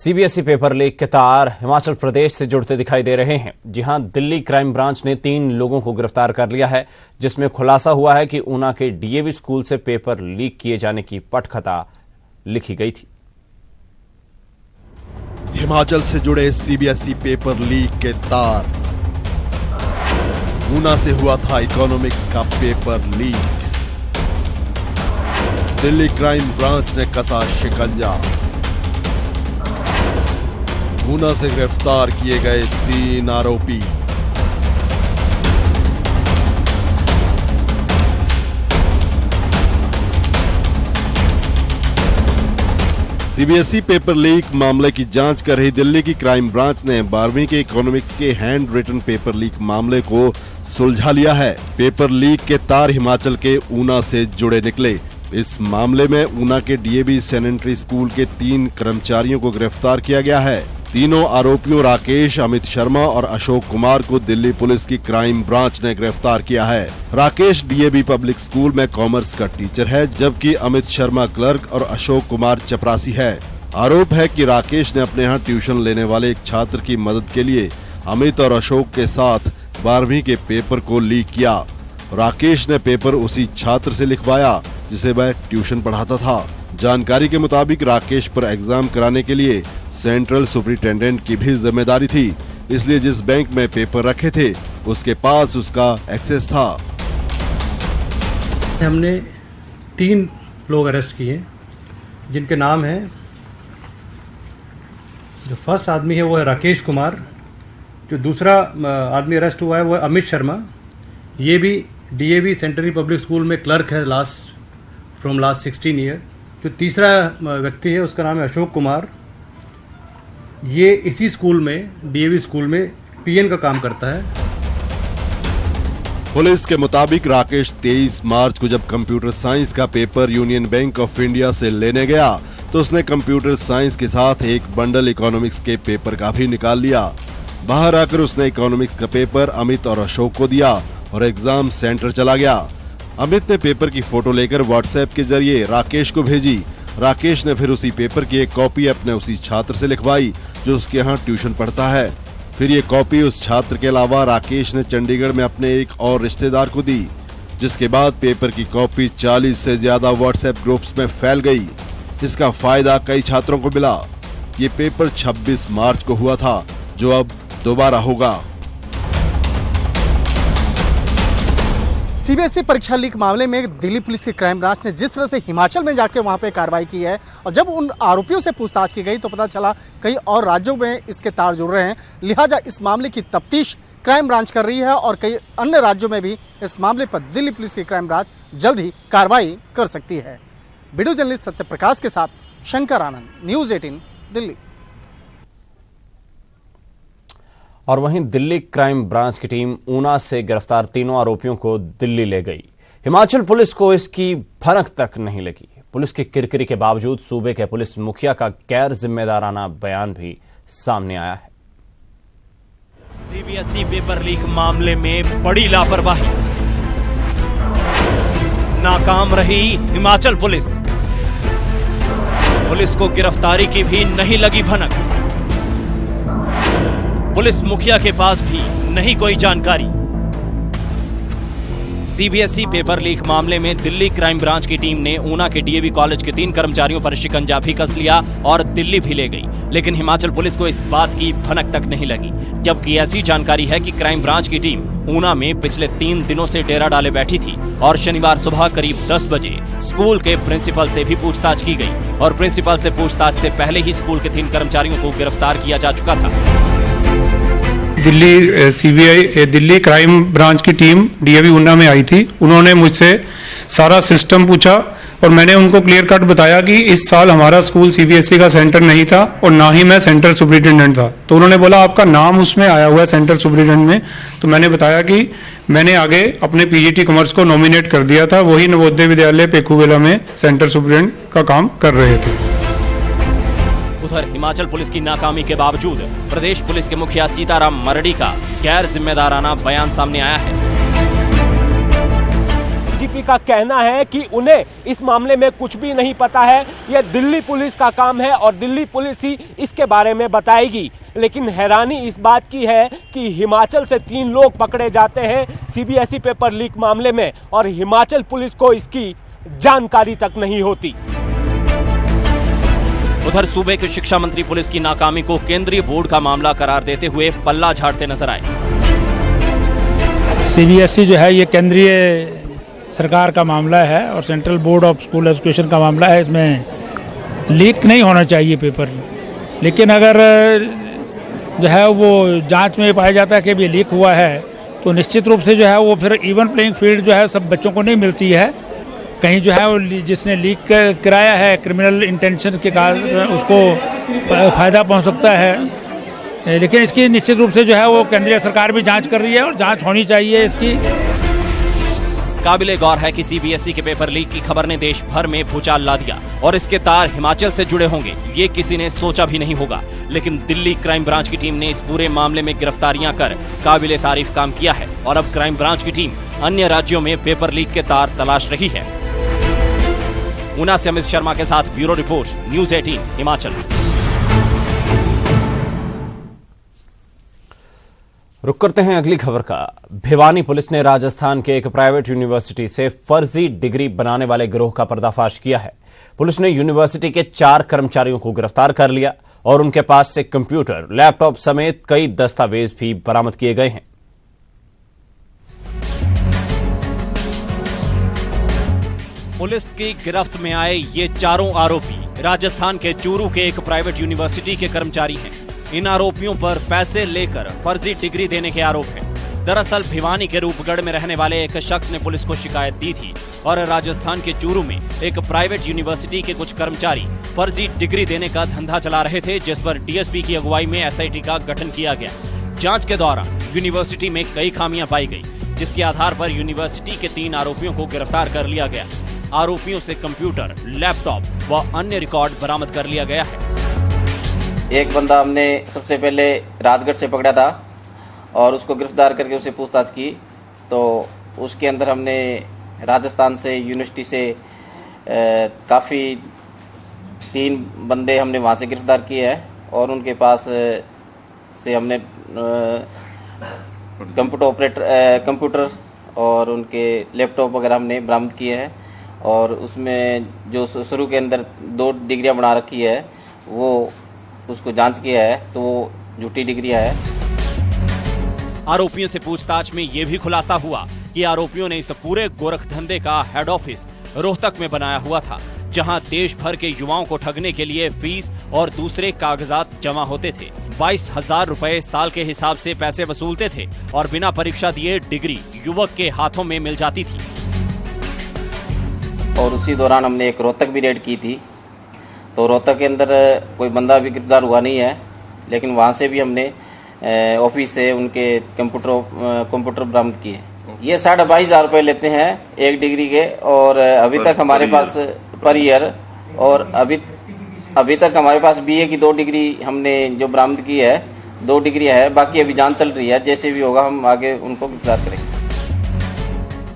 CBSE paper leak के तार हिमाचल प्रदेश से जुड़ते दिखाई दे रहे हैं। जी हां, दिल्ली क्राइम ब्रांच ने 3 लोगों को गिरफ्तार कर लिया है, जिसमें खुलासा हुआ है कि ऊना के डीएवी स्कूल से पेपर लीक किए जाने की पटकथा लिखी गई थी। हिमाचल से जुड़े सीबीएसई पेपर लीक के तार। ऊना से हुआ था इकोनॉमिक्स का paper leak. Delhi crime branch ने कसा शिकंजा। ऊना से गिरफ्तार किए गए 3 आरोपी। सीबीएसई पेपर लीक मामले की जांच कर रही दिल्ली की क्राइम ब्रांच ने 12वीं के इकोनॉमिक्स के हैंड रिटन पेपर लीक मामले को सुलझा लिया है। पेपर लीक के तार हिमाचल के ऊना से जुड़े निकले। इस मामले में ऊना के डीएवी सैनिटरी स्कूल के 3 कर्मचारियों को गिरफ्तार किया गया है। तीनों आरोपियों राकेश, अमित शर्मा और अशोक कुमार को दिल्ली पुलिस की क्राइम ब्रांच ने गिरफ्तार किया है। राकेश डीएवी पब्लिक स्कूल में कॉमर्स का टीचर है, जबकि अमित शर्मा क्लर्क और अशोक कुमार चपरासी है। आरोप है कि राकेश ने अपने यहाँ ट्यूशन लेने वाले एक छात्र की मदद के लिए अमित और अशोक के साथ 12वीं के पेपर को लीक किया। राकेश ने पेपर उसी छात्र से लिखवाया जिसे वह ट्यूशन पढ़ाता था। जानकारी के मुताबिक राकेश पर एग्जाम कराने के लिए सेंट्रल सुपरिटेंडेंट की भी जिम्मेदारी थी, इसलिए जिस बैंक में पेपर रखे थे उसके पास उसका एक्सेस था। हमने 3 लोग अरेस्ट किए, जिनके नाम हैं, जो फर्स्ट आदमी है वो है राकेश कुमार, जो दूसरा आदमी अरेस्ट हुआ है वो है अमित शर्मा। ये भी डीएवी सेंट्रल पब्लिक स्कूल में क्लर्क है फ्रॉम लास्ट 16 ईयर। जो तीसरा व्यक्ति है उसका नाम है अशोक कुमार। ये इसी स्कूल में, डीएवी स्कूल में पीएन का काम करता है। पुलिस के मुताबिक राकेश 23 मार्च को जब कंप्यूटर साइंस का paper union bank of India से लेने गया तो उसने कंप्यूटर साइंस के साथ एक बंडल इकोनॉमिक्स के पेपर का भी निकाल लिया। बाहर आकर उसने इकोनॉमिक्स का पेपर अमित और अशोक को दिया और एग्जाम सेंटर चला गया। अमित ने पेपर की फोटो लेकर व्हाट्सएप के जरिए राकेश को भेजी। राकेश ने फिर उसी पेपर की एक कॉपी अपने उसी छात्र से लिखवाई जो उसके यहाँ ट्यूशन पढ़ता है। फिर ये कॉपी उस छात्र के अलावा राकेश ने चंडीगढ़ में अपने एक और रिश्तेदार को दी, जिसके बाद पेपर की कॉपी 40 से ज्यादा व्हाट्सएप ग्रुप्स में फैल गई। इसका फायदा कई छात्रों को मिला। ये पेपर 26 मार्च को हुआ था, जो अब दोबारा होगा। सीबीएसई परीक्षा लीक मामले में दिल्ली पुलिस की क्राइम ब्रांच ने जिस तरह से हिमाचल में जाकर वहां पे कार्रवाई की है, और जब उन आरोपियों से पूछताछ की गई तो पता चला कई और राज्यों में इसके तार जुड़ रहे हैं। लिहाजा इस मामले की तफ्तीश क्राइम ब्रांच कर रही है और कई अन्य राज्यों में भी इस मामले पर दिल्ली पुलिस की क्राइम ब्रांच जल्द ही कार्रवाई कर सकती है। वीडियो जर्नलिस्ट सत्यप्रकाश के साथ शंकर आनंद, न्यूज़ 18 दिल्ली। और वहीं दिल्ली क्राइम ब्रांच की टीम ऊना से गिरफ्तार तीनों आरोपियों को दिल्ली ले गई। हिमाचल पुलिस को इसकी भनक तक नहीं लगी। पुलिस की किरकिरी के बावजूद सूबे के पुलिस मुखिया का गैर जिम्मेदाराना बयान भी सामने आया है। सीबीएसई पेपर लीक मामले में बड़ी लापरवाही, नाकाम रही हिमाचल पुलिस। पुलिस को गिरफ्तारी की भी नहीं लगी भनक। पुलिस मुखिया के पास भी नहीं कोई जानकारी। सीबीएसई पेपर लीक मामले में दिल्ली क्राइम ब्रांच की टीम ने ऊना के डीएवी कॉलेज के 3 कर्मचारियों पर शिकंजा भी कस लिया और दिल्ली भी ले गई, लेकिन हिमाचल पुलिस को इस बात की भनक तक नहीं लगी। जबकि ऐसी जानकारी है कि क्राइम ब्रांच की टीम ऊना में पिछले 3 दिनों से डेरा डाले बैठी थी और शनिवार सुबह करीब 10 बजे स्कूल के प्रिंसिपल से भी पूछताछ की गई और प्रिंसिपल से पूछताछ से पहले ही स्कूल के 3 कर्मचारियों को गिरफ्तार किया जा चुका था। दिल्ली क्राइम ब्रांच की टीम डीएवी ऊना में आई थी। उन्होंने मुझसे सारा सिस्टम पूछा और मैंने उनको क्लियर कट बताया कि इस साल हमारा स्कूल सीबीएसई का सेंटर नहीं था और ना ही मैं सेंटर सुपरिटेंडेंट था। तो उन्होंने बोला आपका नाम उसमें आया हुआ है सेंटर सुपरिटेंडेंट में। तो मैंने बताया कि मैंने आगे अपने पीजीटी कॉमर्स को नॉमिनेट कर दिया था, वही नवोदय विद्यालय पेखूवेला में सेंटर सुपरिटेंडेंट का काम कर रहे थे। उधर हिमाचल पुलिस की नाकामी के बावजूद प्रदेश पुलिस के मुखिया सीताराम मरडी का गैर जिम्मेदाराना बयान सामने आया है। डीजीपी का कहना है कि उन्हें इस मामले में कुछ भी नहीं पता है, यह दिल्ली पुलिस का काम है और दिल्ली पुलिस ही इसके बारे में बताएगी। लेकिन हैरानी इस बात की है कि हिमाचल से 3 लोग पकड़े जाते हैं सीबीएसई पेपर लीक मामले में और हिमाचल पुलिस को इसकी जानकारी तक नहीं होती। उधर सूबे के शिक्षा मंत्री पुलिस की नाकामी को केंद्रीय बोर्ड का मामला करार देते हुए पल्ला झाड़ते नजर आए। सीबीएसई जो है ये केंद्रीय सरकार का मामला है और central board of school education का मामला है। इसमें लीक नहीं होना चाहिए पेपर, लेकिन अगर जो है वो जांच में पाया जाता है कि ये लीक हुआ है तो निश्चित रूप से जो है वो फिर इवन प्लेइंग फील्ड जो है सब बच्चों को नहीं मिलती है। कहीं जो है वो जिसने लीक कराया है क्रिमिनल इंटेंशन के कारण उसको फायदा पहुंच सकता है, लेकिन इसकी निश्चित रूप से जो है वो केंद्रीय सरकार भी जांच कर रही है और जांच होनी चाहिए इसकी। काबिले गौर है कि सीबीएसई के पेपर लीक की खबर ने देश भर में भूचाल ला दिया और इसके तार हिमाचल से जुड़े होंगे ये किसी ने सोचा भी नहीं होगा। लेकिन दिल्ली क्राइम ब्रांच की टीम ने इस पूरे मामले में गिरफ्तारियां कर काबिले तारीफ काम किया है और अब क्राइम ब्रांच की टीम अन्य राज्यों में पेपर लीक के तार तलाश रही है। ऊना से अमित शर्मा के साथ ब्यूरो रिपोर्ट, न्यूज़ 18 हिमाचल। रुक करते हैं अगली खबर का। भिवानी पुलिस ने राजस्थान के एक प्राइवेट यूनिवर्सिटी से फर्जी डिग्री बनाने वाले गिरोह का पर्दाफाश किया है। पुलिस ने यूनिवर्सिटी के 4 कर्मचारियों को गिरफ्तार कर लिया और उनके पास से कंप्यूटर, लैपटॉप समेत कई दस्तावेज भी बरामद किए गए हैं। पुलिस की गिरफ्त में आए ये चारों आरोपी राजस्थान के चूरू के एक प्राइवेट यूनिवर्सिटी के कर्मचारी हैं। इन आरोपियों पर पैसे लेकर फर्जी डिग्री देने के आरोप हैं। दरअसल भिवानी के रूपगढ़ में रहने वाले एक शख्स ने पुलिस को शिकायत दी थी और राजस्थान के चूरू में एक प्राइवेट यूनिवर्सिटी के कुछ कर्मचारी फर्जी डिग्री देने का धंधा चला रहे थे, जिस पर डीएसपी की अगुवाई में एसआईटी का गठन किया गया। जांच के दौरान यूनिवर्सिटी में कई खामियां पाई गई, जिसके आधार पर यूनिवर्सिटी के 3 आरोपियों को गिरफ्तार कर लिया गया। आरोपियों से कंप्यूटर, लैपटॉप व अन्य रिकॉर्ड बरामद कर लिया गया है। एक बंदा हमने सबसे पहले राजगढ़ से पकड़ा था और उसको गिरफ्तार करके उसे पूछताछ की, तो उसके अंदर हमने राजस्थान से यूनिवर्सिटी से काफ़ी 3 बंदे हमने वहाँ से गिरफ्तार किए हैं और उनके पास से हमने कंप्यूटर और उनके लैपटॉप वगैरह हमने बरामद किए हैं और उसमें जो शुरू के अंदर 2 डिग्रियां बना रखी है वो उसको जांच किया है तो वो झूठी डिग्रियां है। आरोपियों से पूछताछ में ये भी खुलासा हुआ कि आरोपियों ने इस पूरे गोरख धंधे का हेड ऑफिस रोहतक में बनाया हुआ था, जहां देश भर के युवाओं को ठगने के लिए फीस और दूसरे कागजात जमा होते थे। 22,000 रुपए साल के हिसाब से पैसे वसूलते थे और बिना परीक्षा दिए डिग्री युवक के हाथों में मिल जाती थी। और उसी दौरान हमने एक रोहतक भी रेड की थी, तो रोहतक के अंदर कोई बंदा भी गिरफ्तार हुआ नहीं है, लेकिन वहाँ से भी हमने ऑफिस से उनके कंप्यूटर बरामद किए। ये 22,500 रुपये लेते हैं एक डिग्री के और अभी तक हमारे पास पर ईयर और अभी तक हमारे पास बीए की 2 डिग्री हमने जो बरामद की है 2 डिग्री है, बाकी अभी जांच चल रही है। जैसे भी होगा हम आगे उनको गिरफ्तार करेंगे।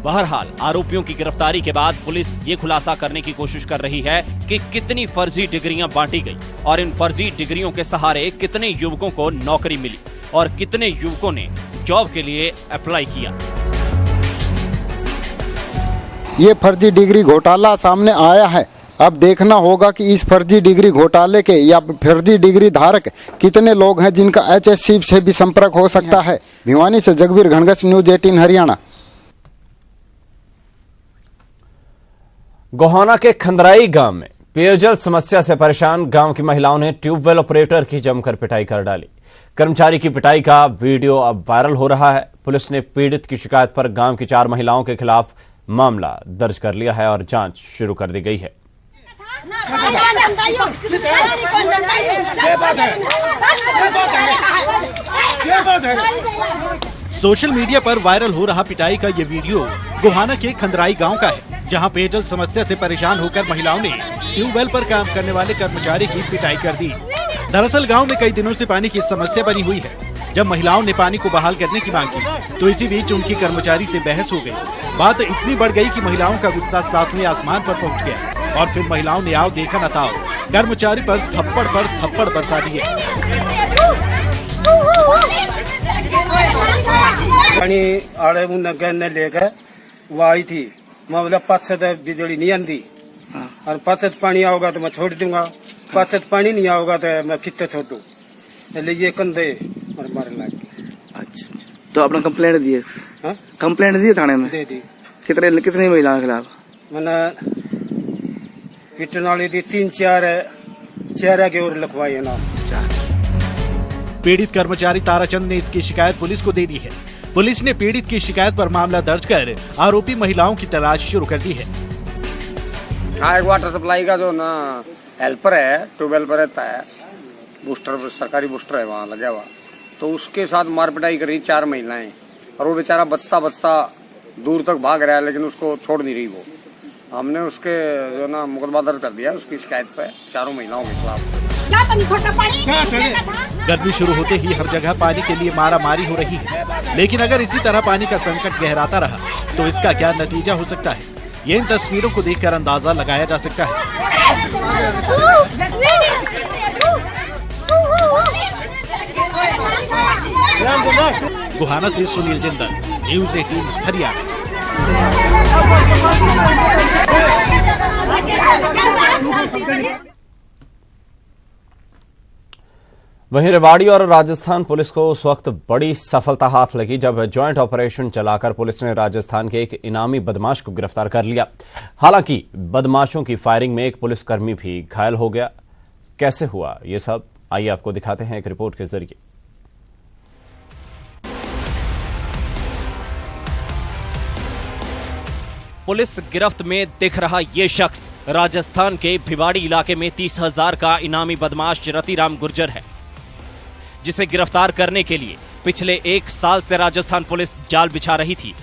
बहरहाल आरोपियों की गिरफ्तारी के बाद पुलिस ये खुलासा करने की कोशिश कर रही है कि कितनी फर्जी डिग्रियां बांटी गई और इन फर्जी डिग्रियों के सहारे कितने युवकों को नौकरी मिली और कितने युवकों ने जॉब के लिए अप्लाई किया। ये फर्जी डिग्री घोटाला सामने आया है। अब देखना होगा कि इस फर्जी डिग्री घोटाले के या फर्जी डिग्री धारक कितने लोग हैं जिनका एचएससी से भी संपर्क हो सकता है। भिवानी से जगवीर घनघस, न्यूज़ 18 हरियाणा। गोहाना के खंदराई गांव में पेयजल समस्या से परेशान गांव की महिलाओं ने ट्यूबवेल ऑपरेटर की जमकर पिटाई कर डाली। कर्मचारी की पिटाई का वीडियो अब वायरल हो रहा है। पुलिस ने पीड़ित की शिकायत पर गांव की 4 महिलाओं के खिलाफ मामला दर्ज कर लिया है और जांच शुरू कर दी गई है। सोशल मीडिया पर वायरल हो रहा पिटाई का ये वीडियो गोहाना के खंदराई गांव का है, जहां पेयजल समस्या से परेशान होकर महिलाओं ने ट्यूबवेल पर काम करने वाले कर्मचारी की पिटाई कर दी। दरअसल गांव में कई दिनों से पानी की समस्या बनी हुई है। जब महिलाओं ने पानी को बहाल करने की मांग की तो इसी बीच उनकी कर्मचारी से बहस हो गई। बात इतनी बढ़ गई कि महिलाओं का गुस्सा सातवें आसमान पर पहुंच गया और फिर महिलाओं ने आओ देखा न ताओ कर्मचारी पर थप्पड़ बरसा दिए। पानी आड़े मुन्ने लेकर वो आई थी, मैं बोला 5 बिजली नहीं आती और 5 पानी आओगा तो मैं छोड़ दूंगा, 5 पानी नहीं आओगा तो मैं कितने छोड़ू, ये कंधे मारने लगे। अच्छा, तो आपने कंप्लेंट दी है? कंप्लेंट दी थाने में? दे दी। कितनी महिलाओं के खिलाफ? मैंने पिटन वाली दी 3-4 के और लिखवाई है ना। पीड़ित कर्मचारी ताराचंद ने इसकी शिकायत पुलिस को दे दी है। पुलिस ने पीड़ित की शिकायत पर मामला दर्ज कर आरोपी महिलाओं की तलाश शुरू कर दी है। हाँ, एक वाटर सप्लाई का जो ना हेल्पर है, ट्यूबवेल पर रहता है, बूस्टर सरकारी बूस्टर है वहाँ लगा हुआ, तो उसके साथ मारपिटाई करी 4 महिलाएं और वो बेचारा बचता दूर तक भाग रहा है, लेकिन उसको छोड़ नहीं रही वो। हमने उसके जो ना मुकदमा दर्ज कर दिया उसकी शिकायत पे 4 महिलाओं के खिलाफ। गर्मी शुरू होते ही हर जगह पानी के लिए मारामारी हो रही है, लेकिन अगर इसी तरह पानी का संकट गहराता रहा तो इसका क्या नतीजा हो सकता है, ये इन तस्वीरों को देखकर अंदाजा लगाया जा सकता है। गुहाना से सुनील जिंदल, न्यूज़ 18 हरियाणा। वहीं रेवाड़ी और राजस्थान पुलिस को उस वक्त बड़ी सफलता हाथ लगी जब ज्वाइंट ऑपरेशन चलाकर पुलिस ने राजस्थान के एक इनामी बदमाश को गिरफ्तार कर लिया। हालांकि बदमाशों की फायरिंग में एक पुलिसकर्मी भी घायल हो गया। कैसे हुआ ये सब, आइए आपको दिखाते हैं एक रिपोर्ट के जरिए। पुलिस गिरफ्त में दिख रहा ये शख्स राजस्थान के भिवाड़ी इलाके में 30,000 का इनामी बदमाश रतिराम गुर्जर है, जिसे गिरफ्तार करने के लिए पिछले 1 साल से राजस्थान पुलिस जाल बिछा रही थी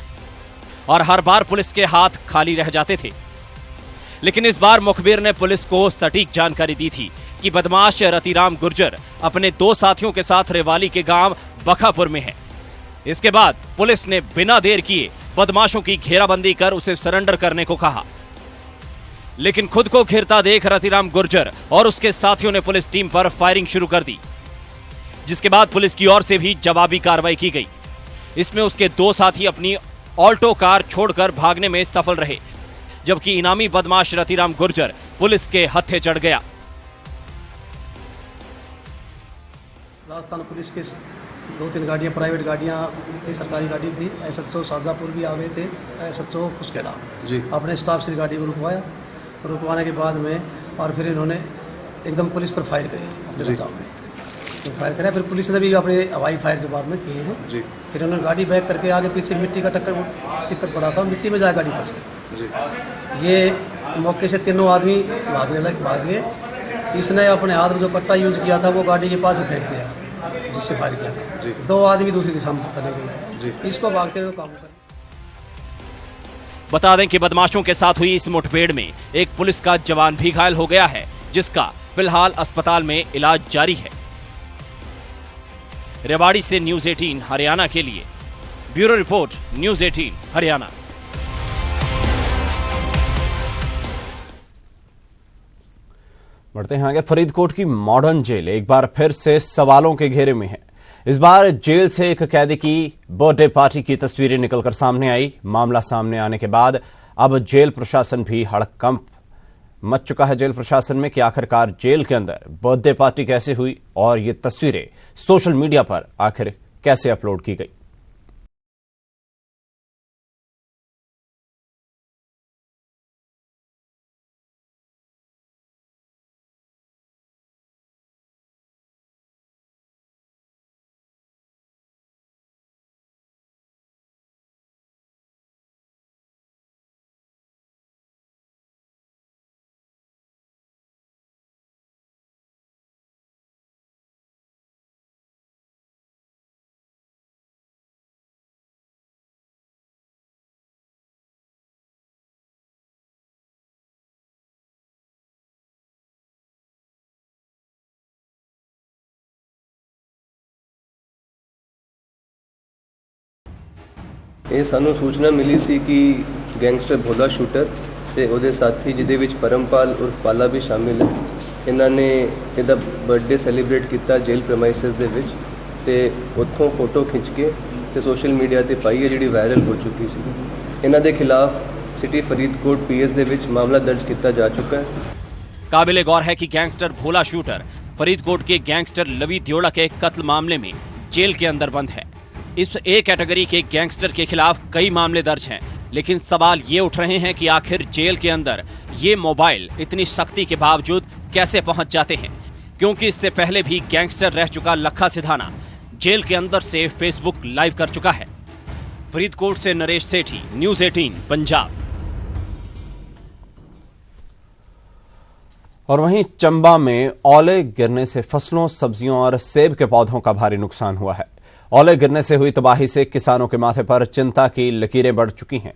और हर बार पुलिस के हाथ खाली रह जाते थे। लेकिन इस बार मुखबिर ने पुलिस को सटीक जानकारी दी थी कि बदमाश रतिराम गुर्जर अपने 2 साथियों के साथ रेवाली के गांव बखापुर में है। इसके बाद पुलिस ने बिना देर किए बदमाशों की घेराबंदी कर उसे सरेंडर करने को कहा, लेकिन खुद को घिरता देख रतिराम गुर्जर और उसके साथियों ने पुलिस टीम पर फायरिंग शुरू कर दी, जिसके बाद पुलिस की ओर से भी जवाबी कार्रवाई की गई। इसमें उसके 2 साथी अपनी ऑल्टो कार छोड़कर भागने में सफल रहे, जबकि इनामी बदमाश रतिराम गुर्जर पुलिस के हत्थे चढ़ गया। राजस्थान पुलिस के 2-3 गाड़ियां, प्राइवेट गाड़ियां थी, सरकारी गाड़ी थी। SHO शाहजहाँपुर भी आ गए थे, SHO कुसकेड़ा जी अपने स्टाफ से गाड़ी को रुकवाने के बाद में और फिर इन्होंने एकदम पुलिस पर फायर करी अपने बचाव में। तो फायर करा, फिर पुलिस ने भी अपने हवाई फायर जवाब में किए हैं जी। फिर उन्होंने गाड़ी बैक करके आगे पीछे मिट्टी का टिक्कर पड़ा था, मिट्टी में जाए गाड़ी फंस गई। ये मौके से 3 आदमी भाग गए। इसने अपने हाथ में जो कट्टा यूज किया था वो गाड़ी के पास ही फेंक दिया जिससे फायर किया था। 2 आदमी दूसरी दिशा में चले गए, इसको भागते हुए काबू कर। बता दें कि बदमाशों के साथ हुई इस मुठभेड़ में एक पुलिस का जवान भी घायल हो गया है, जिसका फिलहाल अस्पताल में इलाज जारी है। रेवाड़ी से न्यूज़ 18 हरियाणा के लिए ब्यूरो रिपोर्ट, न्यूज़ 18 हरियाणा। बढ़ते हैं आगे। फरीदकोट की मॉडर्न जेल एक बार फिर से सवालों के घेरे में है। इस बार जेल से एक कैदी की बर्थडे पार्टी की तस्वीरें निकलकर सामने आई। मामला सामने आने के बाद अब जेल प्रशासन भी हड़कंप मच चुका है जेल प्रशासन में कि आखिरकार जेल के अंदर बर्थडे पार्टी कैसे हुई और ये तस्वीरें सोशल मीडिया पर आखिर कैसे अपलोड की गई। ਇਹ ਸਾਨੂੰ ਸੂਚਨਾ ਮਿਲੀ ਸੀ ਕਿ ਗੈਂਗਸਟਰ ਭੋਲਾ ਸ਼ੂਟਰ ਤੇ ਉਹਦੇ ਸਾਥੀ ਜਿਹਦੇ ਵਿੱਚ ਪਰਮਪਾਲ ਉਰਫ ਪਾਲਾ ਵੀ ਸ਼ਾਮਿਲ ਹੈ, ਇਹਨਾਂ ਨੇ ਇਹਦਾ ਬਰਥਡੇ ਸੈਲੀਬ੍ਰੇਟ ਕੀਤਾ ਜੇਲ੍ਹ ਪ੍ਰਮਾਈਸਿਸ ਦੇ ਵਿੱਚ ਤੇ ਉੱਥੋਂ ਫੋਟੋ ਖਿੱਚ ਕੇ ਤੇ ਸੋਸ਼ਲ ਮੀਡੀਆ ਤੇ ਪਾਈ ਹੈ, ਜਿਹੜੀ ਵਾਇਰਲ ਹੋ ਚੁੱਕੀ ਸੀ। ਇਹਨਾਂ ਦੇ ਖਿਲਾਫ सिटी फरीदकोट पीएस ਦੇ ਵਿੱਚ ਮਾਮਲਾ ਦਰਜ ਕੀਤਾ ਜਾ ਚੁੱਕਾ है। काबिले गौर है कि गैंगस्टर भोला शूटर फरीदकोट के गैंगस्टर लवी दियोड़ा के कत्ल मामले में जेल के अंदर बंद है। इस ए कैटेगरी के गैंगस्टर के खिलाफ कई मामले दर्ज हैं, लेकिन सवाल ये उठ रहे हैं कि आखिर जेल के अंदर ये मोबाइल इतनी सख्ती के बावजूद कैसे पहुंच जाते हैं, क्योंकि इससे पहले भी गैंगस्टर रह चुका लखा सिधाना जेल के अंदर से फेसबुक लाइव कर चुका है। फरीदकोट से नरेश सेठी, न्यूज़ 18 पंजाब। और वहीं चंबा में ओले गिरने से फसलों, सब्जियों और सेब के पौधों का भारी नुकसान हुआ है। ओले गिरने से हुई तबाही से किसानों के माथे पर चिंता की लकीरें बढ़ चुकी हैं।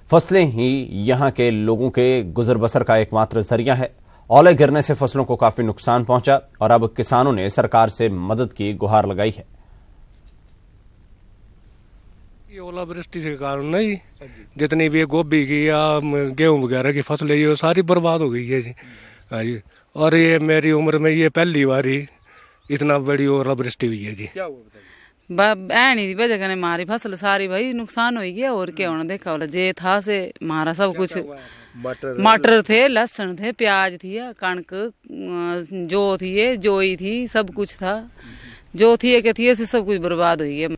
फसलें ही यहां के लोगों के गुजर बसर का एकमात्र जरिया है। ओले गिरने से फसलों को काफी नुकसान पहुंचा और अब किसानों ने सरकार से मदद की गुहार लगाई है। ओलावृष्टि के कारण नहीं, जितनी भी गोभी की या गेहूं वगैरह की फसलें ये सारी बर्बाद हो गई है जी। और ये मेरी उम्र में ये पहली बार ही इतना बड़ी ओलावृष्टि हुई है जी। क्या हुआ ऐनी दी वजह कने मारी फसल सारी भाई नुकसान हो गया। और क्या होना, देखा वाला जे था से मारा सब कुछ, मटर थे, लहसुन थे, प्याज थी, कणक जो थी, जोई थी, सब कुछ था, जो थी के थी से सब कुछ बर्बाद हुई है।